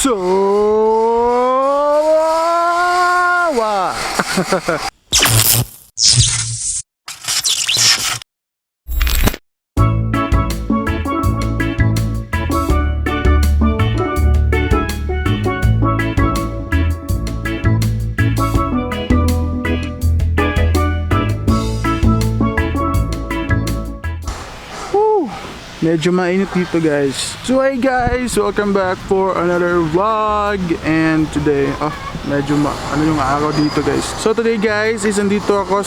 Sawa! Medyo mainit dito guys. So hey guys, welcome back for another vlog. And today, medyo ano yung araw dito guys. So today guys, nandito ako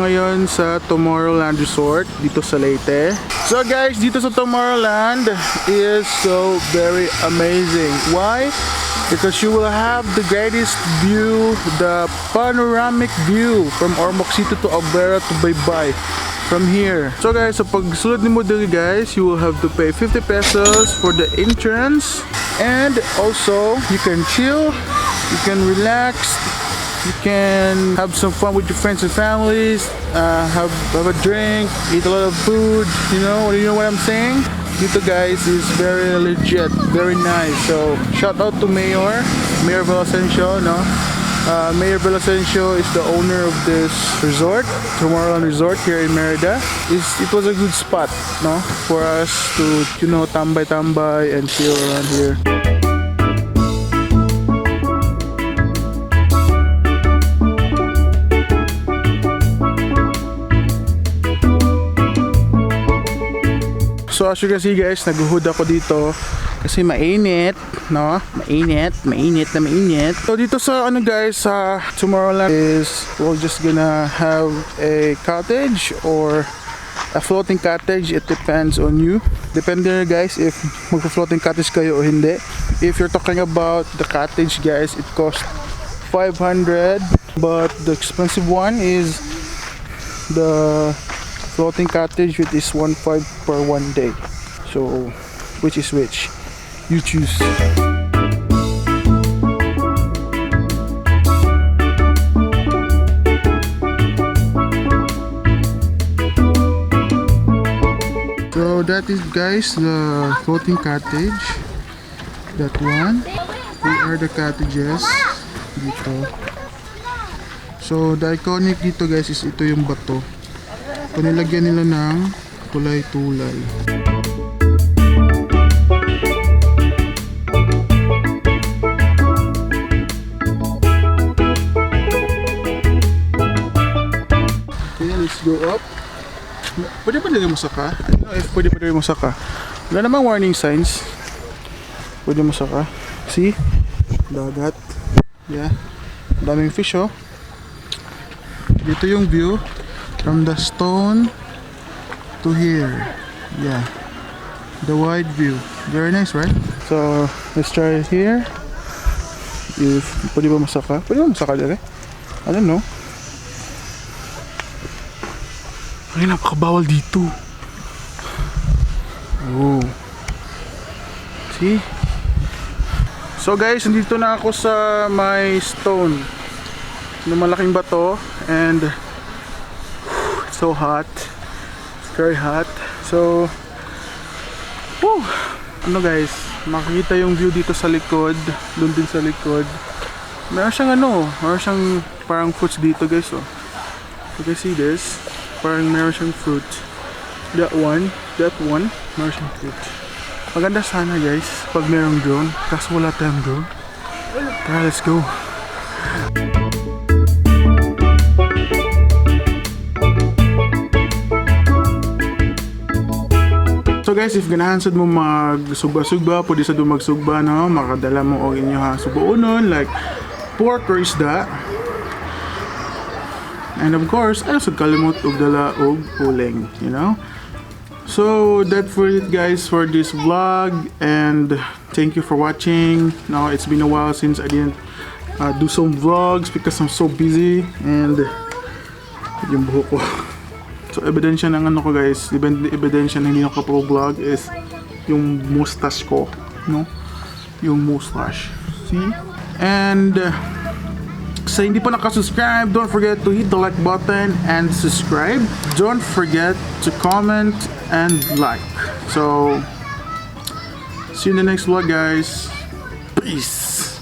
ngayon sa Tomorrowland Resort dito sa Leyte. So guys, dito sa Tomorrowland is so very amazing. Why? Because you will have the greatest view, the panoramic view from Ormoc City to Alvera to Baybay. From here. So guys, sa pagsulod ni mo dito guys, you will have to pay 50 pesos for the entrance. And also, you can chill, you can relax, you can have some fun with your friends and families, have a drink, eat a lot of food, you know what I'm saying? Dito guys is very legit, very nice. So, shout out to Mayor Villasencio, no? Mayor Villasencio is the owner of this resort, Tomorrowland Resort here in Merida. It was a good spot, no, for us to, tambay-tambay and chill around here. So as you can see guys, naghuhud ako dito kasi mainit, no? Mainit. So dito sa guys, sa Tomorrowland is we're just gonna have a cottage or a floating cottage. It depends on you. Depende guys if magpo-floating cottage kayo o hindi. If you're talking about the cottage guys, it costs 500, but the expensive one is the floating cottage, which is 1.5 per 1 day. So which is which? You choose. So that is guys the floating cottage. That one. Here are the cottages dito. So the iconic dito guys is ito yung bato. Panilagyan nila ng tulay-tulay. Okay, let's go up. Pwede pa rin masaka? I don't know if pwede pa rin masaka. Wala namang warning signs. Pwede masaka. See? Dagat. Yeah. Daming fish oh. Dito yung view. From the stone to here. Yeah. The wide view. Very nice, right? So, let's try it here. If pwede ba masaka? Pwede ba masaka dyan eh? I don't know. Ay, napakabawal dito. Oh. See? So guys, nandito na ako sa my stone. Yung malaking bato. And so hot, it's very hot. So guys, makikita yung view dito sa likod, doon din sa likod. Meron siyang meron siyang parang fruits dito guys oh. You can see this, parang meron siyang fruit. That one, meron siyang fruit. Maganda sana guys pag merong drone, kaso wala tayong drone. Tara, let's go. So guys, if ganahan sad mo magsugba-sugba, pwede sad mo magsugba, no? Makadala mo og inyo subuonon like pork or isda. And of course, ay sad kalimot og dala og uling, you know? So that's for it guys for this vlog, and thank you for watching. Now it's been a while since I didn't do some vlogs because I'm so busy and yung buhok ko. So ebidensya ng ko guys, ebidensya na hindi ako vlog is yung mustache ko, no? Yung mustache. See? And sa hindi pa nakasubscribe, don't forget to hit the like button and subscribe. Don't forget to comment and like. So see you in the next vlog guys. Peace!